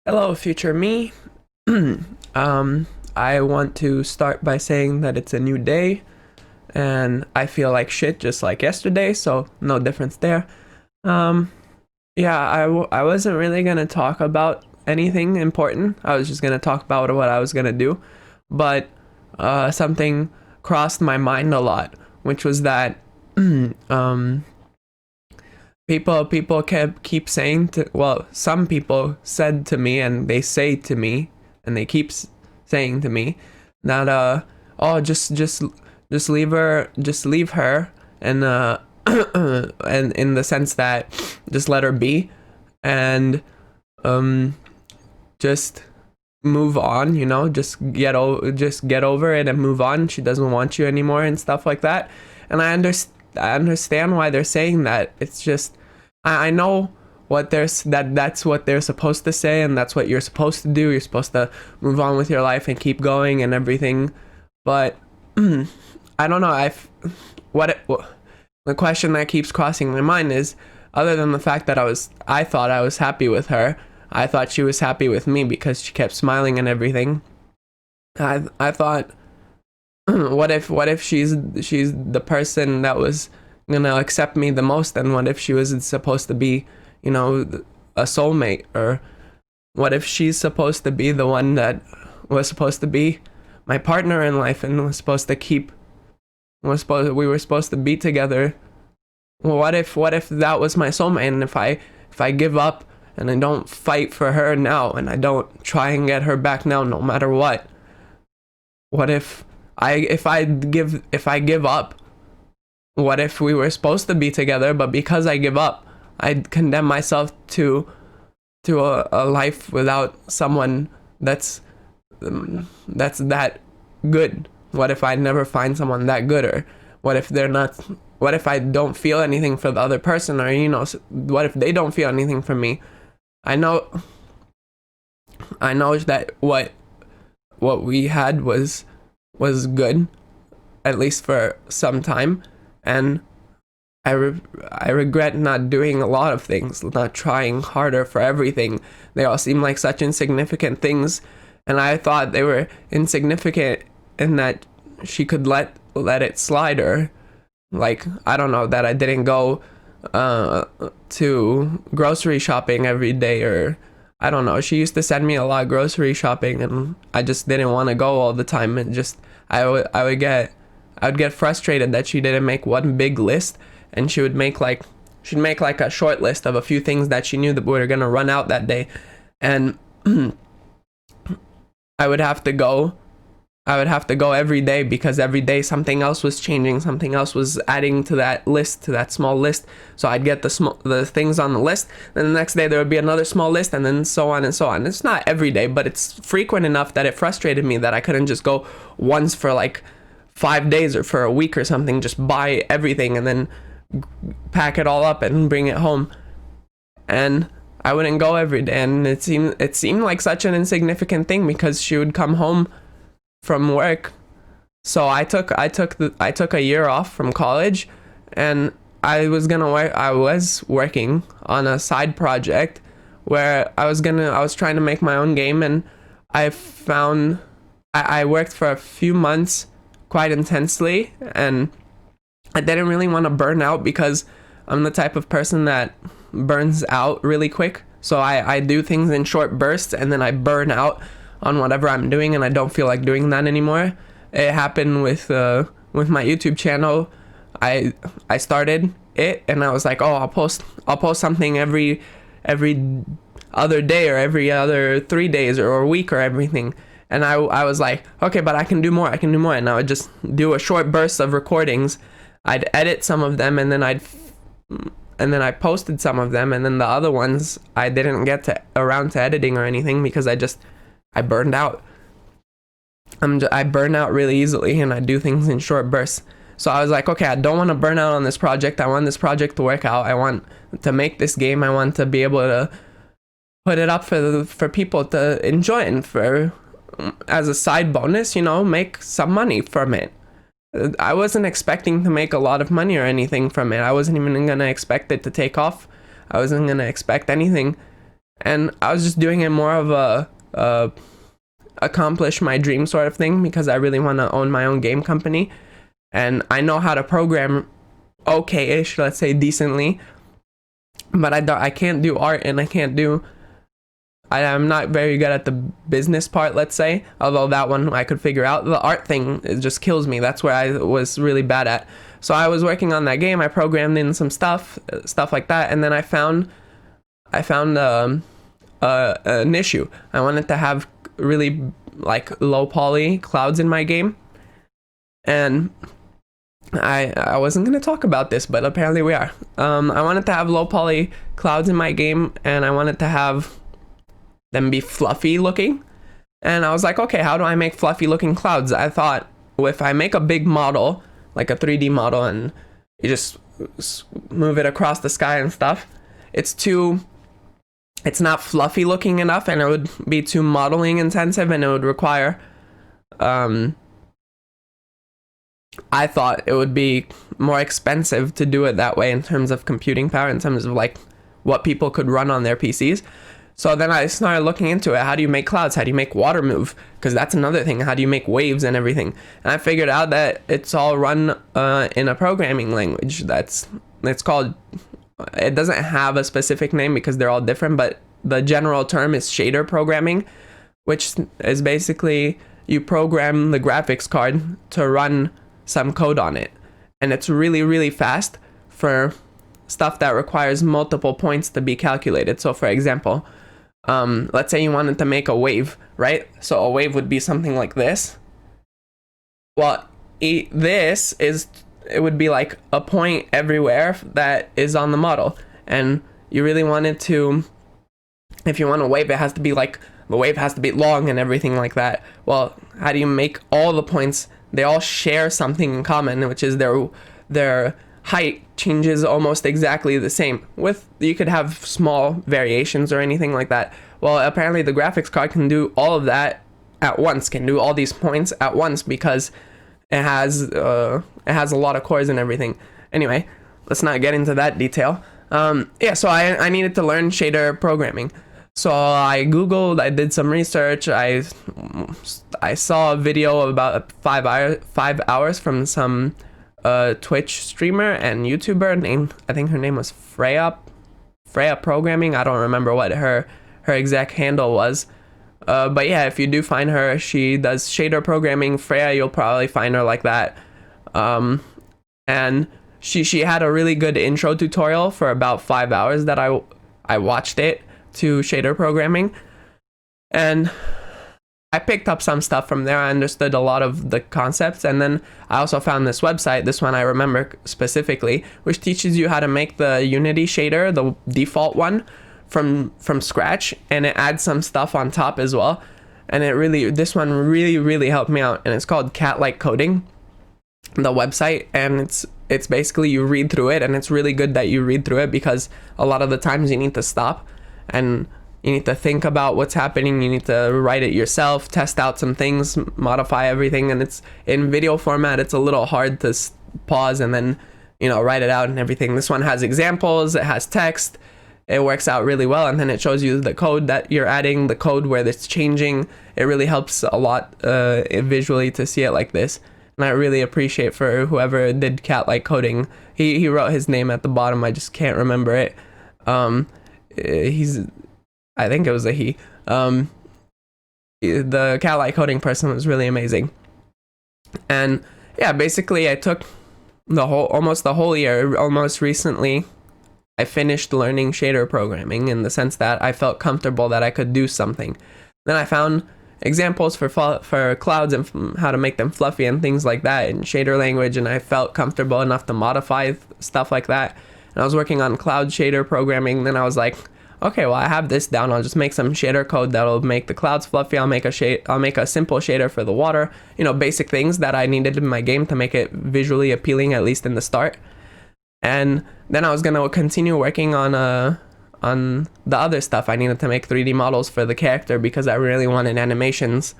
Hello, future me. I want to start by saying that it's a new day and I feel like shit just like yesterday, so no difference there. Um, yeah, I wasn't really gonna talk about anything important. I was just gonna talk about what I was gonna do, but something crossed my mind a lot, which was that um, people keep saying to some people said to me and they say to me and they keep saying to me that oh just leave her and and in the sense that just let her be and um just move on, just get over it and move on. She doesn't want you anymore and stuff like that. And I understand why they're saying that. It's just I know what that's what they're supposed to say, and that's what you're supposed to do. You're supposed to move on with your life and keep going and everything. But I don't know. The question that keeps crossing my mind is, other than the fact that I thought I was happy with her, I thought she was happy with me because she kept smiling and everything. I thought, what if she's the person that was gonna accept me the most, and what if she was supposed to be, a soulmate, or what if she's supposed to be the one that was supposed to be my partner in life and was supposed to keep we were supposed to be together. Well, what if that was my soulmate, and if I give up and I don't fight for her now and I don't try and get her back now no matter what if I give up, what if we were supposed to be together, but because I give up, I condemn myself to a life without someone that's that good? What if I never find someone that good? Or what if I don't feel anything for the other person? Or what if they don't feel anything for me? I know that what we had was good, at least for some time, and I regret not doing a lot of things, not trying harder for everything. They all seem like such insignificant things, and I thought they were insignificant in that she could let it slide, or like, I don't know, that I didn't go to grocery shopping every day, or I don't know. She used to send me a lot grocery shopping and I just didn't want to go all the time, and just I would get frustrated that she didn't make one big list, and she'd make like a short list of a few things that she knew that were gonna run out that day, and I would have to go every day because every day something else was changing, something else was adding to that list, to that small list. So I'd get the things on the list, then the next day there would be another small list, and then so on and so on. It's not every day, but it's frequent enough that it frustrated me that I couldn't just go once for like 5 days or for a week or something, just buy everything and then pack it all up and bring it home. And I wouldn't go every day, and it seemed like such an insignificant thing because she would come home from work. So I took a year off from college, and I was working on a side project where I was trying to make my own game, and I worked for a few months quite intensely, and I didn't really want to burn out because I'm the type of person that burns out really quick. So I do things in short bursts, and then I burn out on whatever I'm doing, and I don't feel like doing that anymore. It happened with my YouTube channel. I started it, and I was like, oh, I'll post something every other day, or every other 3 days, or a week, or everything. And I was like, okay, but I can do more, and I would just do a short burst of recordings. I'd edit some of them, and then I posted some of them, and then the other ones I didn't get around to editing or anything because I burned out. I burn out really easily, and I do things in short bursts. So I was like, okay, I don't want to burn out on this project. I want this project to work out. I want to make this game. I want to be able to put it up for people to enjoy, and for as a side bonus, make some money from it. I wasn't expecting to make a lot of money or anything from it. I wasn't even gonna expect it to take off. I wasn't gonna expect anything. And I was just doing it more of a accomplish my dream sort of thing, because I really want to own my own game company, and I know how to program okay-ish, let's say decently, but I can't do art, and I'm not very good at the business part, let's say, although that one I could figure out. The art thing, it just kills me. That's where I was really bad at. So I was working on that game, I programmed in some stuff like that, and then I found an issue. I wanted to have really like low poly clouds in my game, and I wasn't gonna talk about this, but apparently we are. I wanted to have low poly clouds in my game, and I wanted to have them be fluffy looking. And I was like, okay, how do I make fluffy looking clouds? I thought, well, if I make a big model, like a 3D model, and you just move it across the sky and stuff, it's not fluffy looking enough, and it would be too modeling intensive, and it would require I thought it would be more expensive to do it that way in terms of computing power, in terms of like what people could run on their PCs. So then I started looking into it. How do you make clouds? How do you make water move? Because that's another thing. How do you make waves and everything? And I figured out that it's all run in a programming language. It's called, it doesn't have a specific name because they're all different, but the general term is shader programming, which is basically you program the graphics card to run some code on it. And it's really, really fast for stuff that requires multiple points to be calculated. So for example, let's say you wanted to make a wave, right? So a wave would be something like this. Well, it would be like a point everywhere that is on the model. And you really wanted to, if you want a wave, it has to be like, the wave has to be long and everything like that. Well, how do you make all the points? They all share something in common, which is their height changes almost exactly the same. You could have small variations or anything like that. Well, apparently the graphics card can do all of that at once, can do all these points at once, because it has a lot of cores and everything. Anyway, let's not get into that detail. So I needed to learn shader programming. So I Googled, I did some research, I saw a video of about 5 hours from some Twitch streamer and YouTuber I think her name was Freya Programming. I don't remember what her exact handle was. But yeah, if you do find her, she does shader programming. Freya, you'll probably find her like that. And she had a really good intro tutorial for about 5 hours that I watched it, to shader programming, and I picked up some stuff from there. I understood a lot of the concepts, and then I also found this website, this one I remember specifically, which teaches you how to make the Unity shader, the default one, from scratch, and it adds some stuff on top as well. And this one really helped me out, and it's called Cat-Like Coding, the website, and it's basically, you read through it, and it's really good that you read through it, because a lot of the times you need to stop and you need to think about what's happening. You need to write it yourself, test out some things, modify everything, and it's in video format. It's a little hard to pause and then, write it out and everything. This one has examples, it has text, it works out really well, and then it shows you the code that you're adding, the code where it's changing. It really helps a lot visually to see it like this. And I really appreciate for whoever did Cat-Like Coding. He wrote his name at the bottom, I just can't remember it. I think it was a he. The Cat-Like Coding person was really amazing. And yeah, basically I took almost the whole year. Almost recently, I finished learning shader programming, in the sense that I felt comfortable that I could do something. Then I found examples for clouds and how to make them fluffy and things like that in shader language, and I felt comfortable enough to modify stuff like that. And I was working on cloud shader programming. Then I was like, okay, well, I have this down. I'll just make some shader code that'll make the clouds fluffy. I'll make a simple shader for the water. Basic things that I needed in my game to make it visually appealing, at least in the start. And then I was gonna continue working on the other stuff. I needed to make 3D models for the character, because I really wanted animations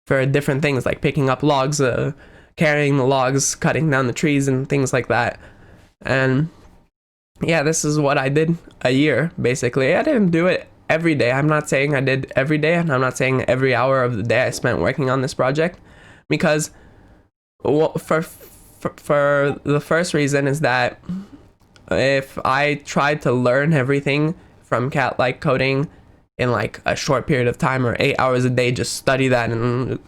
for different things, like picking up logs, carrying the logs, cutting down the trees, and things like that. And yeah, this is what I did a year, basically. I didn't do it every day. I'm not saying I did every day, and I'm not saying every hour of the day I spent working on this project, because for the first reason is that if I tried to learn everything from cat-like coding in like a short period of time, or 8 hours a day, just study that and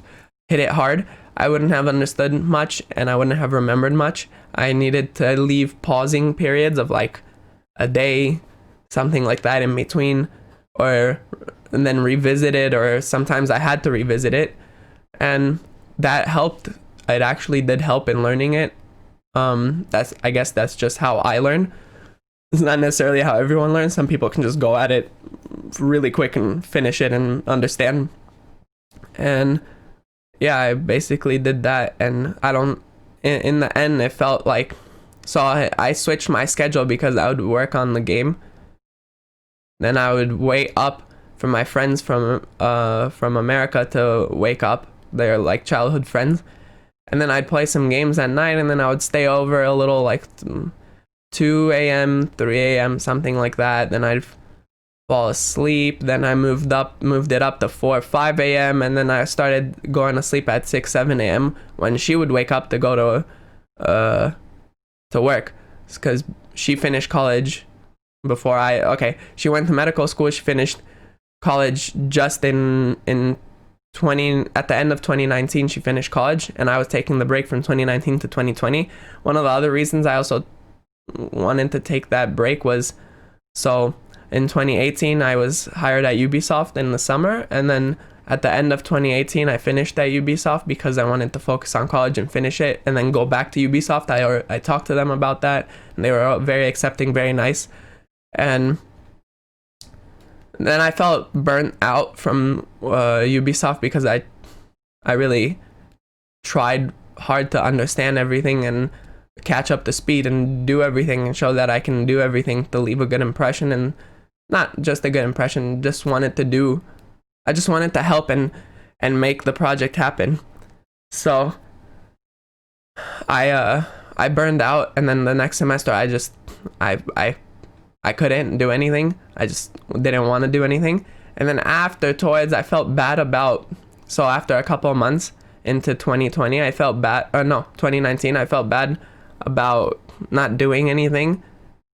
hit it hard, I wouldn't have understood much and I wouldn't have remembered much. I needed to leave pausing periods of like a day, something like that in between, and then revisit it, or sometimes I had to revisit it, and that helped. It actually did help in learning it. I guess that's just how I learn. It's not necessarily how everyone learns. Some people can just go at it really quick and finish it and understand. And yeah, I basically did that, and in the end, it felt like, so I switched my schedule because I would work on the game. Then I would wait up for my friends from America to wake up. They're like childhood friends. And then I'd play some games at night, and then I would stay over a little, like 2 a.m., 3 a.m., something like that. Then I'd fall asleep. Then I moved it up to 4 or 5 a.m., and then I started going to sleep at 6, 7 a.m. when she would wake up to go to work, because she finished college before she went to medical school. She finished college just in at the end of 2019. She finished college, and I was taking the break from 2019 to 2020. One of the other reasons I also wanted to take that break was, so in 2018 I was hired at Ubisoft in the summer, and then at the end of 2018 I finished at Ubisoft because I wanted to focus on college and finish it and then go back to Ubisoft. I talked to them about that, and they were very accepting, very nice. And then I felt burnt out from Ubisoft because I really tried hard to understand everything and catch up to speed and do everything and show that I can do everything to leave a good impression, and not just a good impression, I just wanted to help and make the project happen. So I burned out, and then the next semester I couldn't do anything. I just didn't want to do anything. And then afterwards, I felt bad so after a couple of months into 2020, 2019, I felt bad about not doing anything,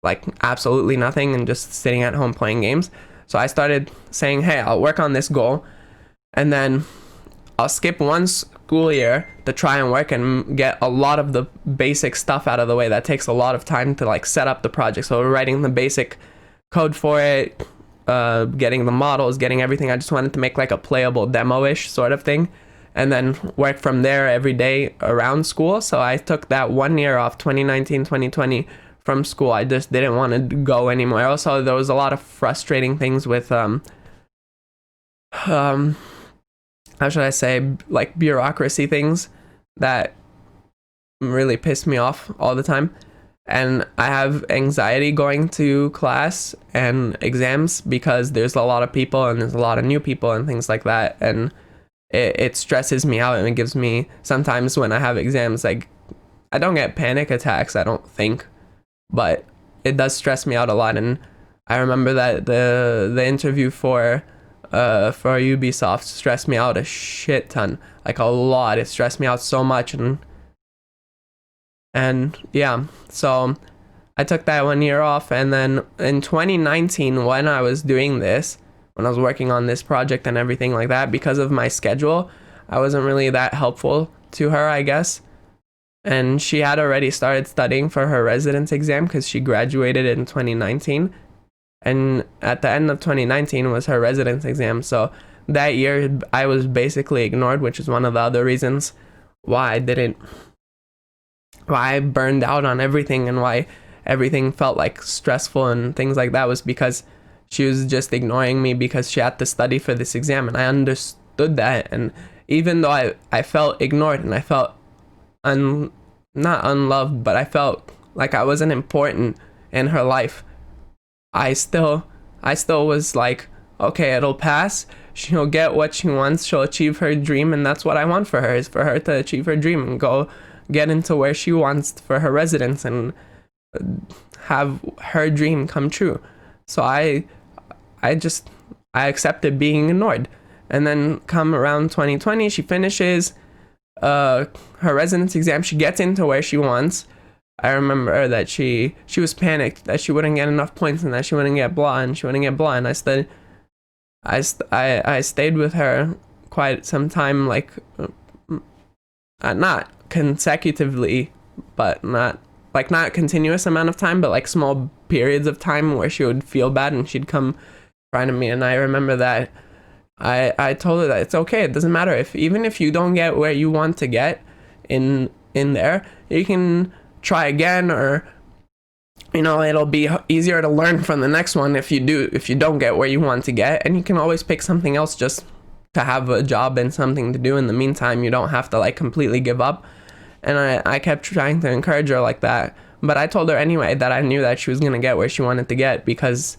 like absolutely nothing, and just sitting at home playing games. So I started saying, hey, I'll work on this goal, and then I'll skip one school year to try and work and get a lot of the basic stuff out of the way. That takes a lot of time to like set up the project. So writing the basic code for it, getting the models, getting everything. I just wanted to make like a playable demo-ish sort of thing, and then work from there every day around school. So I took that 1 year off, 2019, 2020 from school. I just didn't want to go anymore. Also, there was a lot of frustrating things with how should I say, like bureaucracy things that really pissed me off all the time. And I have anxiety going to class and exams because there's a lot of people and there's a lot of new people and things like that. And it stresses me out, and it gives me, sometimes when I have exams, like, I don't get panic attacks, I don't think, but it does stress me out a lot. And I remember that the interview for Ubisoft stressed me out a shit ton, like a lot. It stressed me out so much, and yeah, so I took that 1 year off. And then in 2019, when I was working on this project and everything like that, because of my schedule, I wasn't really that helpful to her, I guess. And she had already started studying for her residence exam because she graduated in 2019. And at the end of 2019 was her residence exam. So that year I was basically ignored, which is one of the other reasons why I burned out on everything, and why everything felt like stressful and things like that, was because she was just ignoring me because she had to study for this exam. And I understood that. And even though I felt ignored, and I felt not unloved, but I felt like I wasn't important in her life, I still was like, okay, it'll pass. She'll get what she wants. She'll achieve her dream, and that's what I want for her, is for her to achieve her dream and go get into where she wants for her residence and have her dream come true. So I I accepted being ignored. And then come around 2020, she finishes her residence exam. She gets into where she wants. I remember that she was panicked that she wouldn't get enough points and that she wouldn't get blah and she wouldn't get blah. And I stayed with her quite some time, like not consecutively, but not continuous amount of time, but like small periods of time where she would feel bad and she'd come cry to me. And I remember that I told her that it's okay. It doesn't matter even if you don't get where you want to get in there, you can try again, or it'll be easier to learn from the next one if you don't get where you want to get, and you can always pick something else just to have a job and something to do in the meantime. You don't have to like completely give up. And I kept trying to encourage her like that, but I told her anyway that I knew that she was going to get where she wanted to get because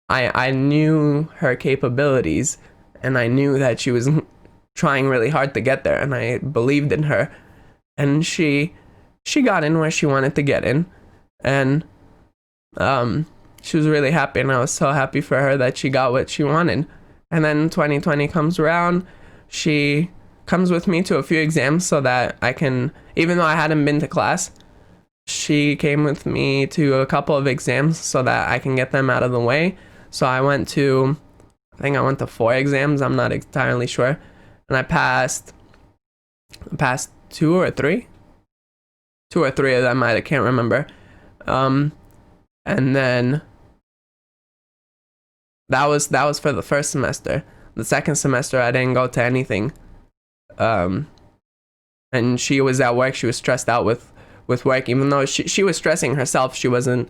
I knew her capabilities and I knew that she was trying really hard to get there, and I believed in her, and she got in where she wanted to get in, and she was really happy, and I was so happy for her that she got what she wanted. And then 2020 comes around, she comes with me to a few exams so that I can, even though I hadn't been to class, she came with me to a couple of exams so that I can get them out of the way. So I went to 4 exams, I'm not entirely sure, and I passed 2 or 3 of them, I can't remember. And then that was for the first semester. The second semester I didn't go to anything. And she was at work. She was stressed out with work, even though she was stressing herself. She wasn't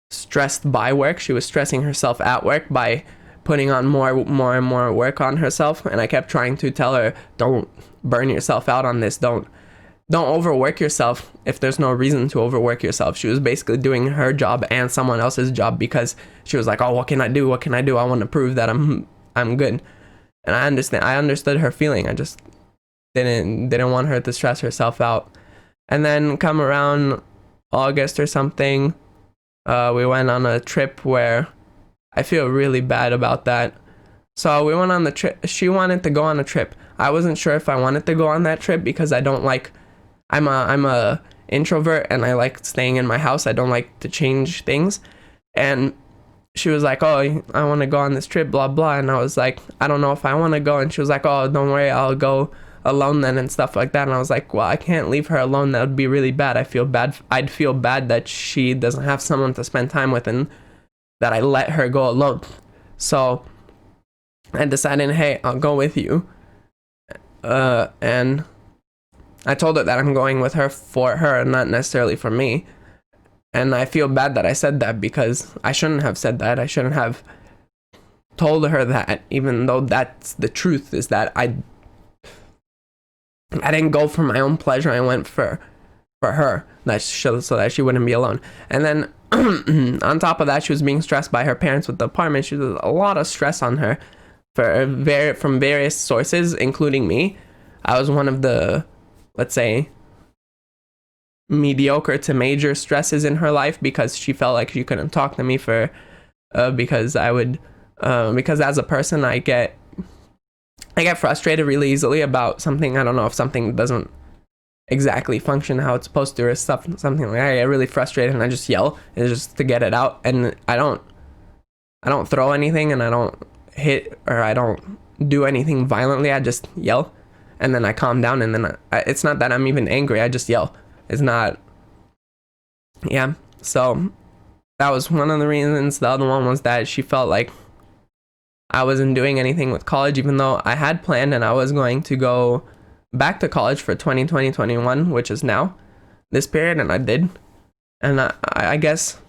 stressed by work. She was stressing herself at work by putting on more and more work on herself. And I kept trying to tell her, don't burn yourself out on this. Don't overwork yourself if there's no reason to overwork yourself. She was basically doing her job and someone else's job because she was like, oh, what can I do? I want to prove that I'm good. And I understood her feeling. I just didn't want her to stress herself out. And then come around August or something, we went on a trip where I feel really bad about that. So we went on the trip. She wanted to go on a trip. I wasn't sure if I wanted to go on that trip because I'm a introvert and I like staying in my house. I don't like to change things. And she was like, oh, I want to go on this trip, blah, blah. And I was like, I don't know if I want to go. And she was like, oh, don't worry, I'll go alone then and stuff like that. And I was like, well, I can't leave her alone. That would be really bad. I'd feel bad that she doesn't have someone to spend time with and that I let her go alone. So I decided, hey, I'll go with you. And I told her that I'm going with her for her, not necessarily for me. And I feel bad that I said that because I shouldn't have said that. I shouldn't have told her that, even though that's the truth, is that I didn't go for my own pleasure. I went for her, so that she wouldn't be alone. And then on top of that, she was being stressed by her parents with the apartment. She was a lot of stress on her from various sources, including me. I was one of the, let's say, mediocre to major stresses in her life because she felt like she couldn't talk to me because as a person I get frustrated really easily about something. I don't know if something doesn't exactly function how it's supposed to or something like that. I get really frustrated and I just yell. It's just to get it out, and I don't throw anything and I don't hit or I don't do anything violently. I just yell and then I calm down, and then it's not that I'm even angry. I just yell. It's not. Yeah. So that was one of the reasons. The other one was that she felt like I wasn't doing anything with college, even though I had planned and I was going to go back to college for 2020-21, which is now this period, and I did. And I guess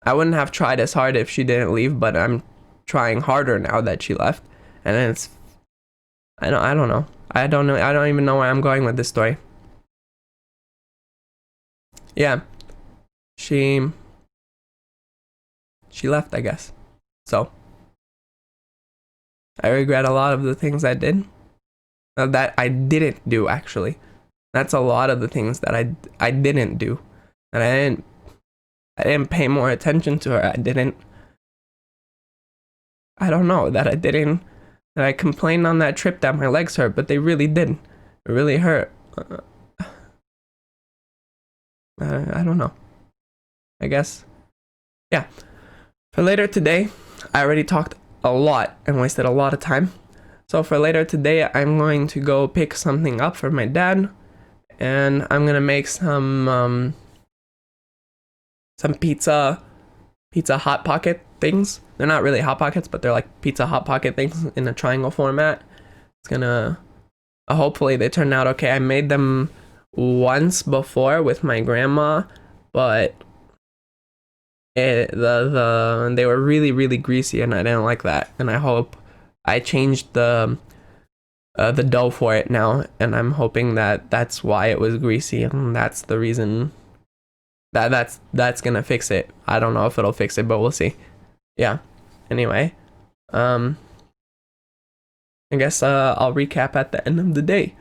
I wouldn't have tried as hard if she didn't leave, but I'm trying harder now that she left. And it's, I don't know. I don't even know where I'm going with this story. Yeah. She left, I guess. So I regret a lot of the things I did. That I didn't do, actually. That's a lot of the things that I didn't do. And I didn't pay more attention to her. I didn't I don't know, that I complained on that trip that my legs hurt, but they really did. It really hurt. I don't know. I guess. Yeah. For later today, I already talked a lot and wasted a lot of time. So for later today, I'm going to go pick something up for my dad, and I'm gonna make some pizza hot pocket things. They're not really hot pockets, but they're like pizza hot pocket things in a triangle format. It's gonna hopefully they turn out okay. I made them once before with my grandma, but they were really, really greasy, and I didn't like that. And I hope I changed the dough for it now, and I'm hoping that that's why it was greasy, and that's the reason that's gonna fix it. I don't know if it'll fix it, but we'll see. Yeah. Anyway, I guess I'll recap at the end of the day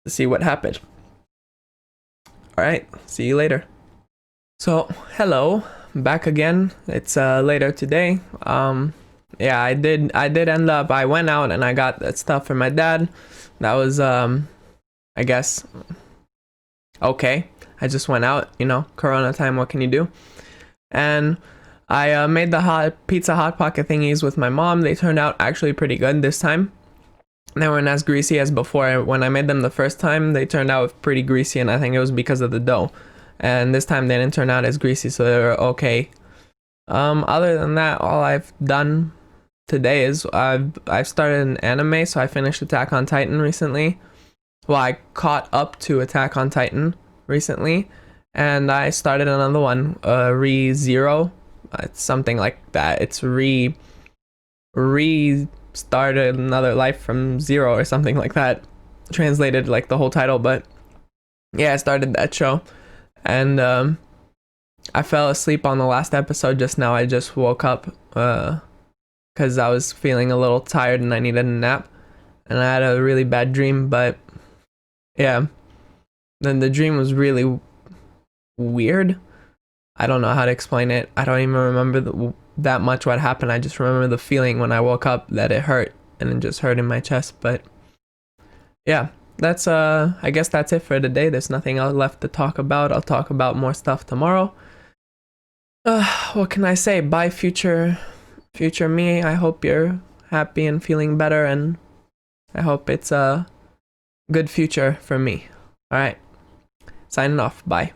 to see what happened. All right. See you later. So, hello, back again. It's later today. Yeah, I did end up, I went out and I got that stuff for my dad. That was I guess okay. I just went out, Corona time, what can you do? And I made the pizza hot pocket thingies with my mom. They turned out actually pretty good this time. They weren't as greasy as before. When I made them the first time, they turned out pretty greasy, and I think it was because of the dough. And this time they didn't turn out as greasy, so they were okay. Other than that, all I've done today is I've started an anime, so I finished Attack on Titan recently. Well, I caught up to Attack on Titan recently, and I started another one, ReZero. It's something like that. It's restarted another life from zero or something like that. Translated like the whole title, but yeah, I started that show, and I fell asleep on the last episode just now. I just woke up because I was feeling a little tired and I needed a nap, and I had a really bad dream. But yeah, then the dream was really weird. I don't know how to explain it. I don't even remember that much what happened. I just remember the feeling when I woke up that it hurt, and it just hurt in my chest. But yeah, that's I guess that's it for today. There's nothing else left to talk about. I'll talk about more stuff tomorrow. What can I say? Bye, future me. I hope you're happy and feeling better, and I hope it's a good future for me. All right, signing off. Bye.